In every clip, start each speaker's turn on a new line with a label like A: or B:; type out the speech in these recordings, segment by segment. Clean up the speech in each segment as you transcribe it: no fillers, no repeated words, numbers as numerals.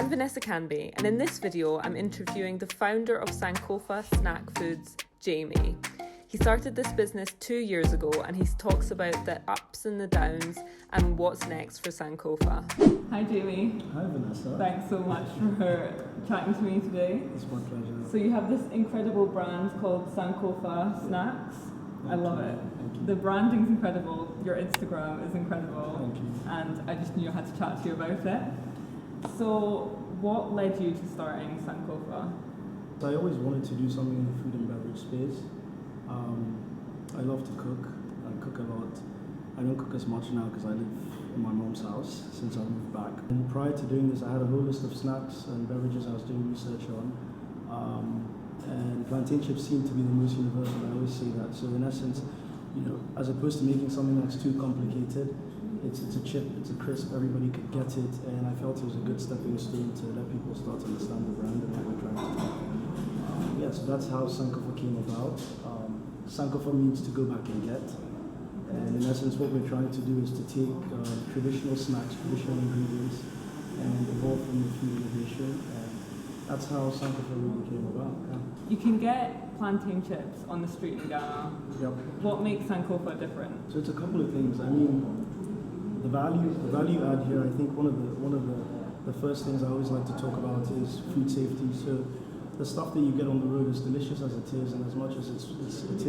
A: I'm Vanessa Kanbi, and in this video I'm interviewing the founder of Sankofa Snack Foods, Jamie. He started this business 2 years ago and he talks about the ups and the downs and what's next for Sankofa. Hi Jamie.
B: Hi Vanessa.
A: Thanks so much for chatting to me today.
B: It's my pleasure.
A: So you have this incredible brand called Sankofa Snacks. I love it.
B: Thank you.
A: The branding's incredible, your Instagram is incredible.
B: Thank you.
A: And I just knew I had to chat to you about it. So what led you to starting Sankofa?
B: I always wanted to do something in the food and beverage space. I love to cook. I cook a lot. I don't cook as much now because I live in my mom's house since I moved back. And prior to doing this, I had a whole list of snacks and beverages I was doing research on. And plantain chips seem to be the most universal. I always say that. So in essence, as opposed to making something that's too complicated, it's a chip, it's a crisp, everybody could get it, and I felt it was a good stepping stone to let people start to understand the brand and what we're trying to do. So that's how Sankofa came about. Sankofa means to go back and get, and in essence what we're trying to do is to take traditional snacks, traditional ingredients, and evolve from the food innovation, and that's how Sankofa really came about.
A: You can get plantain chips on the street in Ghana.
B: Yep.
A: What makes Sankofa different?
B: So it's a couple of things. I mean, the value add here, I think one of the first things I always like to talk about is food safety. So the stuff that you get on the road, as delicious as it is, and as much as it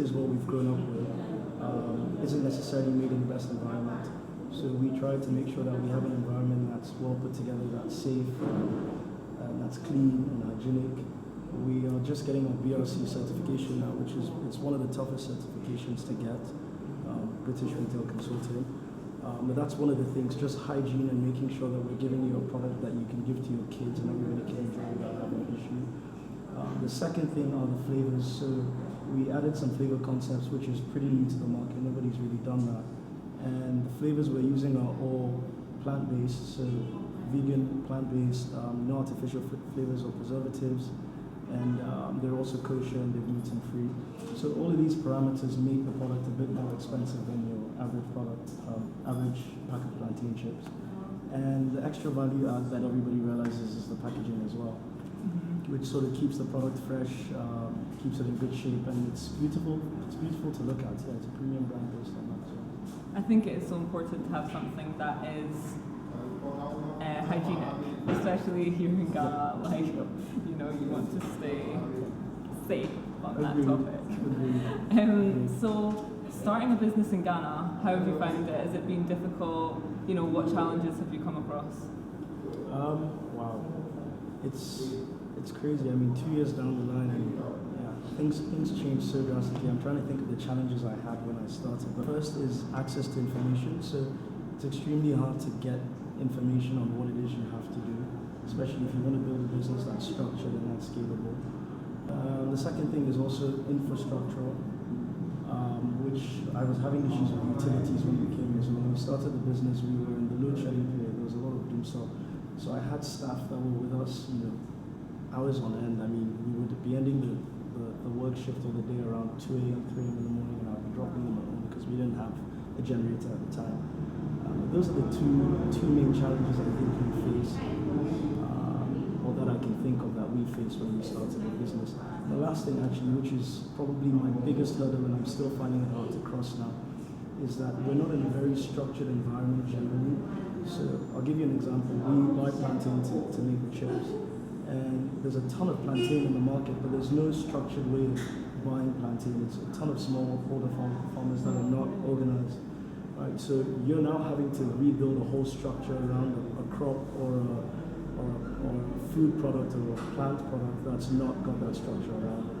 B: is what we've grown up with, isn't necessarily made in the best environment. So we try to make sure that we have an environment that's well put together, that's safe, and that's clean and hygienic. We are just getting our BRC certification now, which is one of the toughest certifications to get, British Retail Consulting. But that's one of the things, just hygiene and making sure that we're giving you a product that you can give to your kids and everybody can enjoy without having an issue. The second thing are the flavors. So we added some flavor concepts, which is pretty new to the market. Nobody's really done that. And the flavors we're using are all plant-based, so vegan, plant-based, no artificial flavors or preservatives. And they're also kosher and they're gluten-free. So all of these parameters make the product a bit more expensive than your average product, average pack of plantain chips. And the extra value add that everybody realizes is the packaging as well, which sort of keeps the product fresh, keeps it in good shape, and it's beautiful. It's beautiful to look at. Yeah, it's a premium brand based on that. So.
A: I think it is so important to have something that is hygienic, especially here in Ghana. Like, you want to stay safe on that topic. So, starting a business in Ghana, how have you found it? Has it been difficult? What challenges have you come across?
B: Wow, it's crazy. I mean, 2 years down the line, and things change so drastically. I'm trying to think of the challenges I had when I started. The first is access to information. So it's extremely hard to get information on what it is you have to do, especially if you want to build a business that's structured and that's scalable. The second thing is also infrastructural, which I was having issues with utilities when we came here. So when we started the business, we were in the load shedding period. There was a lot of dumsor. So I had staff that were with us, hours on end. I mean, we would be ending the work shift of the day around 2 a.m., 3 a.m. in the morning, and I'd be dropping them at home because we didn't have a generator at the time. Those are the two main challenges I think we face, or that I can think of that we faced when we started the business. The last thing actually, which is probably my biggest hurdle and I'm still finding it hard to cross now, is that we're not in a very structured environment generally. So I'll give you an example. We buy plantain to make the chips, and there's a ton of plantain in the market, but there's no structured way of buying plantain. It's a ton of smallholder farmers that are not organized. Right, so you're now having to rebuild a whole structure around a crop or a food product or a plant product that's not got that structure around it.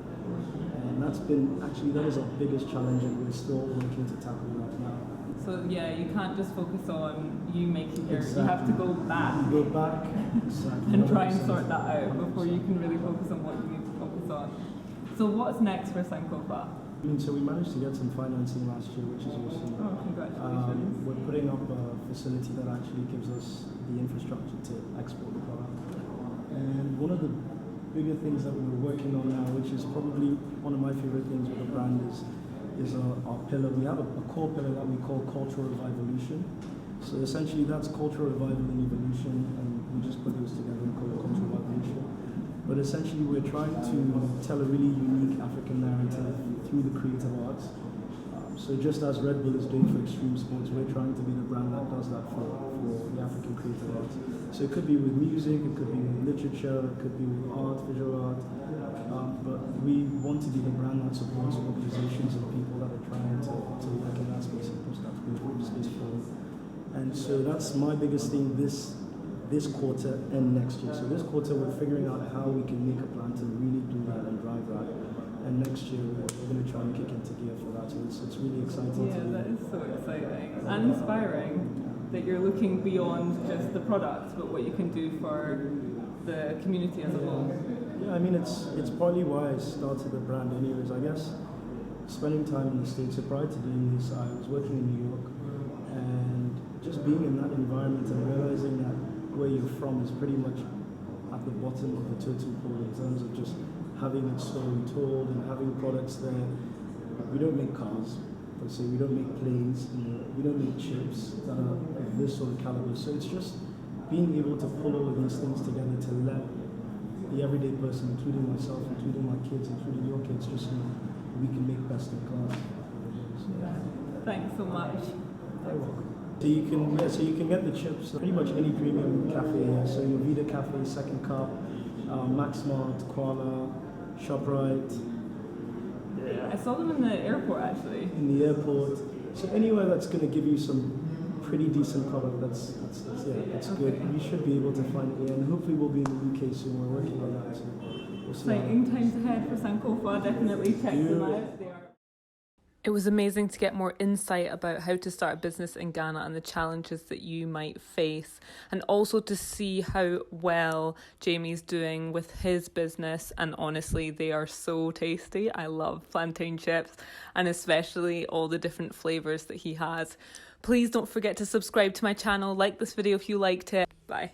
B: And that is our biggest challenge, and we're still working to tackle that now.
A: So you can't just focus on you making your,
B: Exactly.
A: You have to go back.
B: You go back, exactly.
A: And try and sort that out before you can really focus on what you need to focus on. So what's next for Sankofa?
B: So we managed to get some financing last year, which is awesome.
A: Oh, congratulations.
B: We're putting up a facility that actually gives us the infrastructure to export the product. And one of the bigger things that we're working on now, which is probably one of my favorite things with the brand, is our pillar. We have a core pillar that we call cultural evolution. So essentially that's cultural revival and evolution, and we just put those together and call it cultural vibration. But essentially, we're trying to tell a really unique African narrative through the creative arts. So just as Red Bull is doing for extreme sports, we're trying to be the brand that does that for the African creative arts. So it could be with music, it could be with literature, it could be with art, visual art. But we want to be the brand that supports organizations and people that are trying to work in that space and push that space forward. And so that's my biggest thing this quarter and next year. So this quarter we're figuring out how we can make a plan to really do that and drive that. And next year we're going to try and kick into gear for that. So it's really exciting.
A: Yeah, that is so exciting and inspiring that you're looking beyond just the products, but what you can do for the community as a whole.
B: Yeah, I mean it's partly why I started the brand anyways. I guess spending time in the States, so prior to doing this, I was working in New York, and just being in that environment and realizing that where you're from is pretty much at the bottom of the totem pole in terms of just having its story told and having products there. We don't make cars, per se, we don't make planes, we don't make chips that are of this sort of caliber. So it's just being able to pull all of these things together to let the everyday person, including myself, including my kids, including your kids, just know we can make best in class. So,
A: thanks so much.
B: You're welcome. So you can get the chips pretty much any premium cafe here. So your Vida Cafe, Second Cup, Maxmart, Koala, ShopRite.
A: Yeah. I saw them in the airport actually.
B: In the airport. So anywhere that's going to give you some pretty decent product, that's good. You should be able to find it here, and hopefully we'll be in the UK soon. We're working on that. So we'll see.
A: Exciting times ahead for Sankofa. Definitely check them out. They are. It was amazing to get more insight about how to start a business in Ghana and the challenges that you might face, and also to see how well Jamie's doing with his business. And honestly, they are so tasty. I love plantain chips, and especially all the different flavours that he has. Please don't forget to subscribe to my channel, like this video if you liked it. Bye.